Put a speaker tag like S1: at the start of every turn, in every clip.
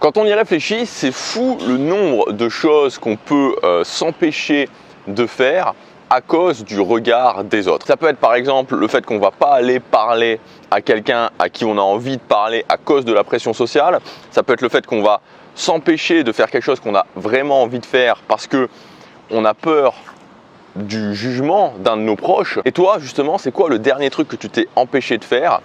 S1: Quand on y réfléchit, c'est fou le nombre de choses qu'on peut s'empêcher de faire à cause du regard des autres. Ça peut être par exemple le fait qu'on ne va pas aller parler à quelqu'un à qui on a envie de parler à cause de la pression sociale. Ça peut être le fait qu'on va s'empêcher de faire quelque chose qu'on a vraiment envie de faire parce qu'on a peur du jugement d'un de nos proches. Et toi, justement, c'est quoi le dernier truc que tu t'es empêché de faire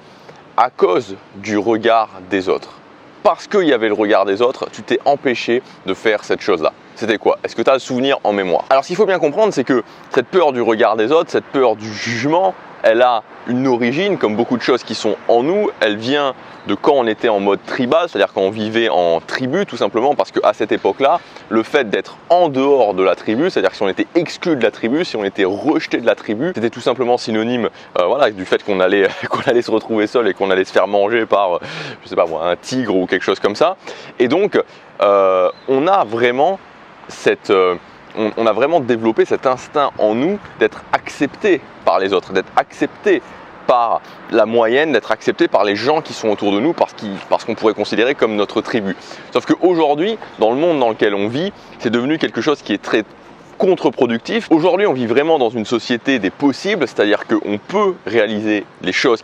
S1: à cause du regard des autres? Parce qu'il y avait le regard des autres, tu t'es empêché de faire cette chose-là. C'était quoi? Est-ce que tu as le souvenir en mémoire? Alors, ce qu'il faut bien comprendre, c'est que cette peur du regard des autres, cette peur du jugement, elle a une origine, comme beaucoup de choses qui sont en nous. Elle vient de quand on était en mode tribal, c'est-à-dire quand on vivait en tribu, tout simplement parce qu'à cette époque-là, le fait d'être en dehors de la tribu, c'est-à-dire que si on était exclu de la tribu, si on était rejeté de la tribu, c'était tout simplement synonyme du fait qu'on allait, qu'on allait se retrouver seul et qu'on allait se faire manger par, je sais pas moi, un tigre ou quelque chose comme ça. Et donc, on a vraiment on a vraiment développé cet instinct en nous d'être accepté par les autres, d'être accepté par la moyenne, d'être accepté par les gens qui sont autour de nous parce qu'on pourrait considérer comme notre tribu. Sauf qu'aujourd'hui, dans le monde dans lequel on vit, c'est devenu quelque chose qui est très contre-productif. Aujourd'hui, on vit vraiment dans une société des possibles, c'est-à-dire qu'on peut réaliser les choses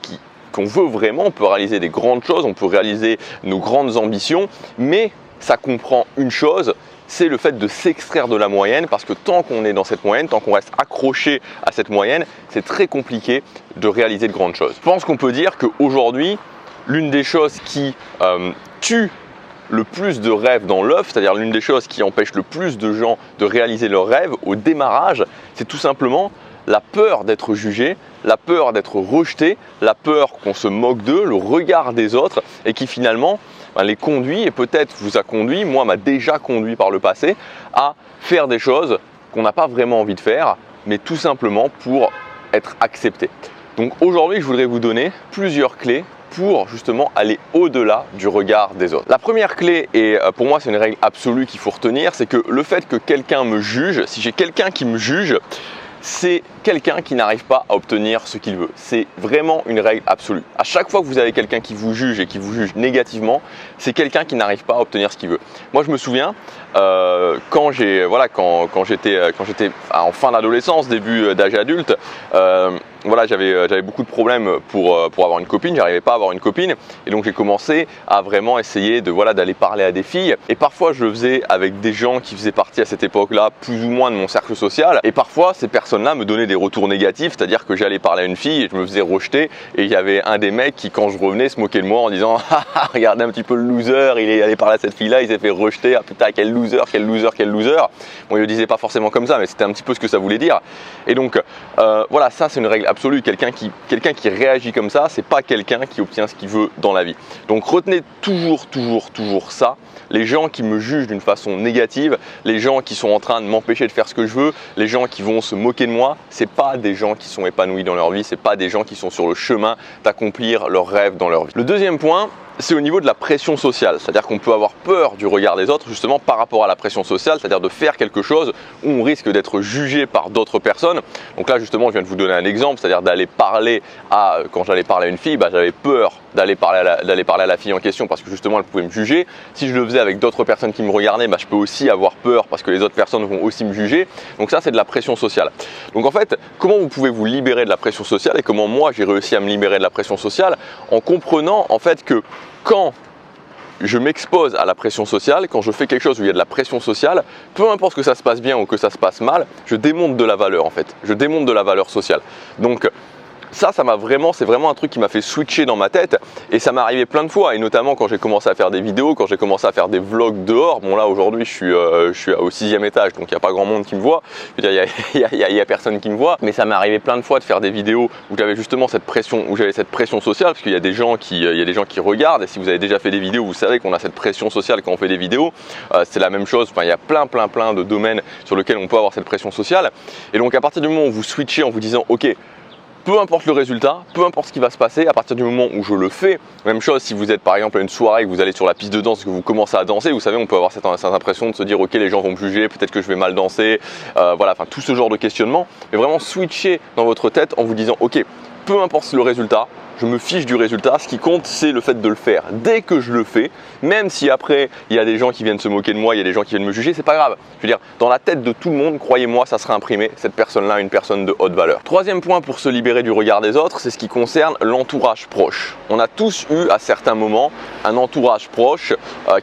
S1: qu'on veut vraiment, on peut réaliser des grandes choses, on peut réaliser nos grandes ambitions, mais ça comprend une chose, c'est le fait de s'extraire de la moyenne, parce que tant qu'on est dans cette moyenne, tant qu'on reste accroché à cette moyenne, c'est très compliqué de réaliser de grandes choses. Je pense qu'on peut dire qu'aujourd'hui, l'une des choses qui tue le plus de rêves dans l'œuf, c'est-à-dire l'une des choses qui empêche le plus de gens de réaliser leurs rêves au démarrage, c'est tout simplement la peur d'être jugé, la peur d'être rejeté, la peur qu'on se moque d'eux, le regard des autres, et qui finalement les conduit, et peut-être vous a conduit, moi m'a déjà conduit par le passé, à faire des choses qu'on n'a pas vraiment envie de faire, mais tout simplement pour être accepté. Donc aujourd'hui, je voudrais vous donner plusieurs clés pour justement aller au-delà du regard des autres. La première clé, et pour moi c'est une règle absolue qu'il faut retenir, c'est que le fait que quelqu'un me juge, si j'ai quelqu'un qui me juge, c'est quelqu'un qui n'arrive pas à obtenir ce qu'il veut. C'est vraiment une règle absolue. À chaque fois que vous avez quelqu'un qui vous juge et qui vous juge négativement, c'est quelqu'un qui n'arrive pas à obtenir ce qu'il veut. Moi, je me souviens quand j'étais en fin d'adolescence, début d'âge adulte, j'avais beaucoup de problèmes pour avoir une copine. J'arrivais pas à avoir une copine, et donc j'ai commencé à vraiment essayer d'aller parler à des filles. Et parfois, je le faisais avec des gens qui faisaient partie à cette époque-là plus ou moins de mon cercle social. Et parfois, ces personnes-là me donnaient des retours négatifs, c'est-à-dire que j'allais parler à une fille et je me faisais rejeter. Et il y avait un des mecs qui, quand je revenais, se moquait de moi en disant « Regardez un petit peu le loser, il est allé parler à cette fille-là, il s'est fait rejeter. Ah putain, quel loser, quel loser, quel loser. » Bon, il le disait pas forcément comme ça, mais c'était un petit peu ce que ça voulait dire. Et donc, ça c'est une règle absolue. Quelqu'un qui réagit comme ça, c'est pas quelqu'un qui obtient ce qu'il veut dans la vie. Donc retenez toujours ça. Les gens qui me jugent d'une façon négative, les gens qui sont en train de m'empêcher de faire ce que je veux, les gens qui vont se moquer de moi, c'est pas des gens qui sont épanouis dans leur vie, c'est pas des gens qui sont sur le chemin d'accomplir leurs rêves dans leur vie. Le deuxième point, c'est au niveau de la pression sociale, c'est-à-dire qu'on peut avoir peur du regard des autres justement par rapport à la pression sociale, c'est-à-dire de faire quelque chose où on risque d'être jugé par d'autres personnes. Donc là justement, je viens de vous donner un exemple, c'est-à-dire d'aller parler quand j'allais parler à une fille, j'avais peur d'aller parler à la fille en question parce que justement elle pouvait me juger. Si je le faisais avec d'autres personnes qui me regardaient, je peux aussi avoir peur parce que les autres personnes vont aussi me juger. Donc ça, c'est de la pression sociale. Donc en fait, comment vous pouvez vous libérer de la pression sociale et comment moi j'ai réussi à me libérer de la pression sociale? En comprenant en fait que quand je m'expose à la pression sociale, quand je fais quelque chose où il y a de la pression sociale, peu importe que ça se passe bien ou que ça se passe mal, je démonte de la valeur en fait. Je démonte de la valeur sociale. Donc c'est vraiment un truc qui m'a fait switcher dans ma tête, et ça m'est arrivé plein de fois, et notamment quand j'ai commencé à faire des vidéos, quand j'ai commencé à faire des vlogs dehors. Bon là aujourd'hui je suis au 6e étage, donc il n'y a pas grand monde qui me voit, il y a personne qui me voit, mais ça m'est arrivé plein de fois de faire des vidéos où j'avais justement cette pression, sociale, parce qu'il y a des gens qui regardent, et si vous avez déjà fait des vidéos, vous savez qu'on a cette pression sociale quand on fait des vidéos. C'est la même chose, il y a plein de domaines sur lesquels on peut avoir cette pression sociale, et donc à partir du moment où vous switchez en vous disant ok, peu importe le résultat, peu importe ce qui va se passer, à partir du moment où je le fais, même chose si vous êtes par exemple à une soirée et que vous allez sur la piste de danse et que vous commencez à danser, vous savez, on peut avoir cette impression de se dire ok, les gens vont me juger, peut-être que je vais mal danser, tout ce genre de questionnement, mais vraiment switcher dans votre tête en vous disant ok, peu importe le résultat, je me fiche du résultat, ce qui compte c'est le fait de le faire. Dès que je le fais, même si après il y a des gens qui viennent se moquer de moi, il y a des gens qui viennent me juger, c'est pas grave. Je veux dire, dans la tête de tout le monde, croyez-moi, ça sera imprimé, cette personne-là est une personne de haute valeur. Troisième point pour se libérer du regard des autres, c'est ce qui concerne l'entourage proche. On a tous eu à certains moments un entourage proche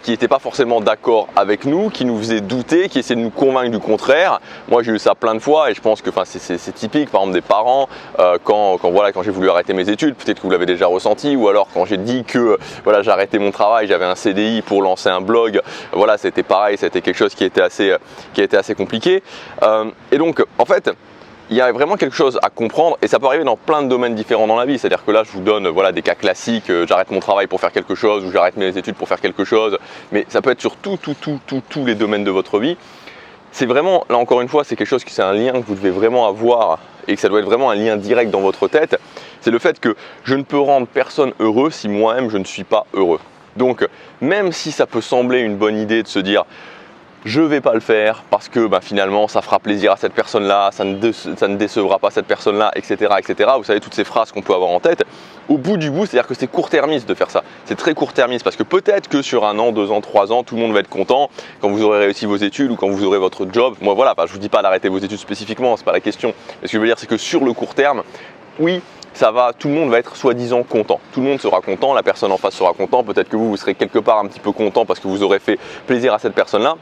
S1: qui n'était pas forcément d'accord avec nous, qui nous faisait douter, qui essayait de nous convaincre du contraire. Moi j'ai eu ça plein de fois et je pense que c'est typique, par exemple des parents, quand j'ai voulu arrêter mes études, peut-être que vous l'avez déjà ressenti, ou alors quand j'ai dit que voilà, j'arrêtais mon travail, j'avais un CDI pour lancer un blog, voilà, c'était pareil, c'était quelque chose qui était assez compliqué. Et donc en fait, il y a vraiment quelque chose à comprendre et ça peut arriver dans plein de domaines différents dans la vie. C'est-à-dire que là, je vous donne voilà, des cas classiques, j'arrête mon travail pour faire quelque chose ou j'arrête mes études pour faire quelque chose, mais ça peut être sur tous les domaines de votre vie. C'est vraiment, là encore une fois, c'est quelque chose qui c'est un lien que vous devez vraiment avoir et que ça doit être vraiment un lien direct dans votre tête. C'est le fait que je ne peux rendre personne heureux si moi-même je ne suis pas heureux. Donc, même si ça peut sembler une bonne idée de se dire je ne vais pas le faire parce que finalement ça fera plaisir à cette personne-là, ça ne décevra pas cette personne-là, etc., etc. Vous savez, toutes ces phrases qu'on peut avoir en tête. Au bout du bout, c'est-à-dire que c'est court-termiste de faire ça. C'est très court-termiste parce que peut-être que sur 1 an, 2 ans, 3 ans, tout le monde va être content quand vous aurez réussi vos études ou quand vous aurez votre job. Moi, voilà, je ne vous dis pas d'arrêter vos études spécifiquement, c'est pas la question. Mais ce que je veux dire, c'est que sur le court terme, oui, tout le monde va être soi-disant content. Tout le monde sera content, la personne en face sera content. Peut-être que vous serez quelque part un petit peu content parce que vous aurez fait plaisir à cette personne-là.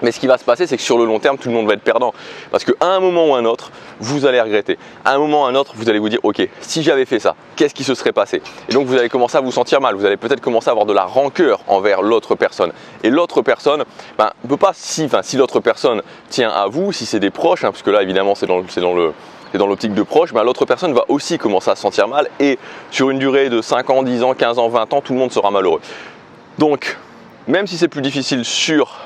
S1: Mais ce qui va se passer, c'est que sur le long terme, tout le monde va être perdant. Parce qu'à un moment ou un autre, vous allez regretter. À un moment ou un autre, vous allez vous dire, ok, si j'avais fait ça, qu'est-ce qui se serait passé? Et donc, vous allez commencer à vous sentir mal. Vous allez peut-être commencer à avoir de la rancœur envers l'autre personne. Et l'autre personne, ne peut pas, si l'autre personne tient à vous, si c'est des proches, parce que là, évidemment, c'est dans l'optique de proche, l'autre personne va aussi commencer à se sentir mal. Et sur une durée de 5 ans, 10 ans, 15 ans, 20 ans, tout le monde sera malheureux. Donc, même si c'est plus difficile sur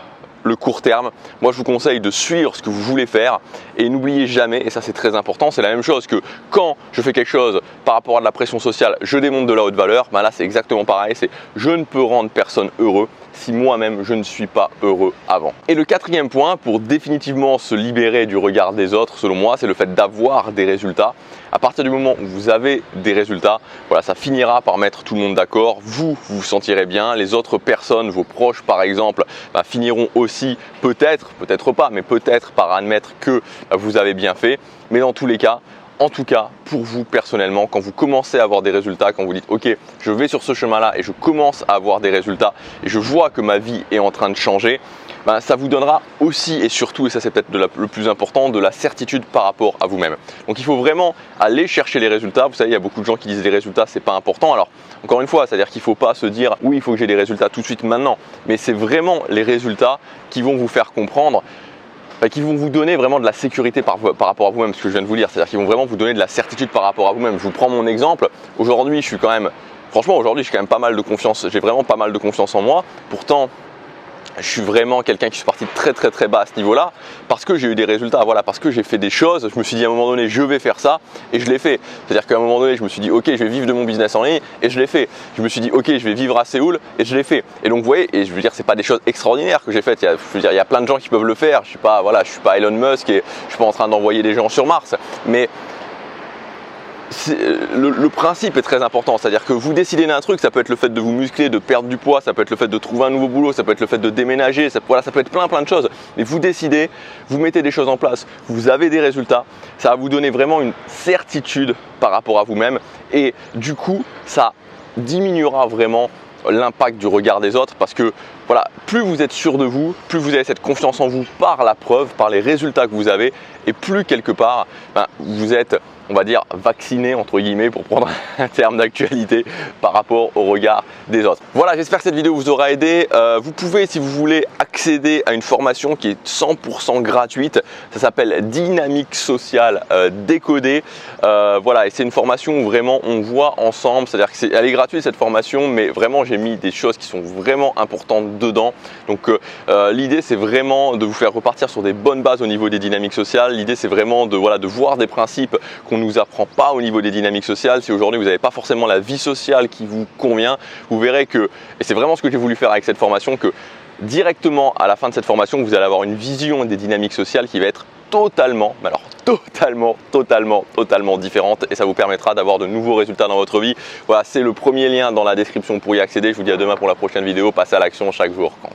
S1: le court terme, moi je vous conseille de suivre ce que vous voulez faire et n'oubliez jamais, et ça c'est très important, c'est la même chose que quand je fais quelque chose par rapport à de la pression sociale, je démontre de la haute valeur, là c'est exactement pareil, c'est je ne peux rendre personne heureux si moi-même je ne suis pas heureux avant. Et le quatrième point pour définitivement se libérer du regard des autres, selon moi, c'est le fait d'avoir des résultats. À partir du moment où vous avez des résultats, voilà, ça finira par mettre tout le monde d'accord, vous vous sentirez bien, les autres personnes, vos proches par exemple, finiront aussi peut-être pas, mais peut-être par admettre que vous avez bien fait. Mais dans tous les cas, en tout cas, pour vous personnellement, quand vous commencez à avoir des résultats, quand vous dites « Ok, je vais sur ce chemin-là et je commence à avoir des résultats et je vois que ma vie est en train de changer », ça vous donnera aussi et surtout, et ça c'est peut-être le plus important, de la certitude par rapport à vous-même. Donc il faut vraiment aller chercher les résultats. Vous savez, il y a beaucoup de gens qui disent les résultats, c'est pas important. Alors encore une fois, c'est-à-dire qu'il ne faut pas se dire « Oui, il faut que j'ai des résultats tout de suite maintenant », mais c'est vraiment les résultats qui vont vous faire comprendre qui vont vous donner vraiment de la sécurité par rapport à vous-même, ce que je viens de vous dire. C'est-à-dire qu'ils vont vraiment vous donner de la certitude par rapport à vous-même. Je vous prends mon exemple. Aujourd'hui, aujourd'hui, j'ai quand même pas mal de confiance. J'ai vraiment pas mal de confiance en moi. Pourtant, je suis vraiment quelqu'un qui suis parti très bas à ce niveau-là parce que j'ai eu des résultats, voilà, parce que j'ai fait des choses. Je me suis dit à un moment donné, je vais faire ça et je l'ai fait. C'est-à-dire qu'à un moment donné, je me suis dit, ok, je vais vivre de mon business en ligne et je l'ai fait. Je me suis dit, ok, je vais vivre à Séoul et je l'ai fait. Et donc, vous voyez, et je veux dire, c'est pas des choses extraordinaires que j'ai faites. Il y a plein de gens qui peuvent le faire. Je suis pas Elon Musk et je suis pas en train d'envoyer des gens sur Mars, mais le principe est très important, c'est-à-dire que vous décidez d'un truc, ça peut être le fait de vous muscler, de perdre du poids, ça peut être le fait de trouver un nouveau boulot, ça peut être le fait de déménager, ça peut être plein de choses. Mais vous décidez, vous mettez des choses en place, vous avez des résultats, ça va vous donner vraiment une certitude par rapport à vous-même et du coup, ça diminuera vraiment l'impact du regard des autres parce que voilà, plus vous êtes sûr de vous, plus vous avez cette confiance en vous par la preuve, par les résultats que vous avez et plus quelque part vous êtes, on va dire, vacciné entre guillemets pour prendre un terme d'actualité par rapport au regard des autres. Voilà, j'espère que cette vidéo vous aura aidé. Vous pouvez, si vous voulez, accéder à une formation qui est 100% gratuite. Ça s'appelle Dynamique Sociale Décodée. Voilà, et c'est une formation où vraiment on voit ensemble, c'est-à-dire qu'elle est gratuite cette formation, mais vraiment j'ai mis des choses qui sont vraiment importantes dedans. Donc l'idée c'est vraiment de vous faire repartir sur des bonnes bases au niveau des dynamiques sociales. L'idée c'est vraiment de voir des principes qu'on ne nous apprend pas au niveau des dynamiques sociales. Si aujourd'hui vous n'avez pas forcément la vie sociale qui vous convient, vous verrez que, et c'est vraiment ce que j'ai voulu faire avec cette formation, que directement à la fin de cette formation, vous allez avoir une vision des dynamiques sociales qui va être totalement, mais alors totalement différente et ça vous permettra d'avoir de nouveaux résultats dans votre vie. Voilà, c'est le premier lien dans la description pour y accéder. Je vous dis à demain pour la prochaine vidéo. Passez à l'action, chaque jour compte.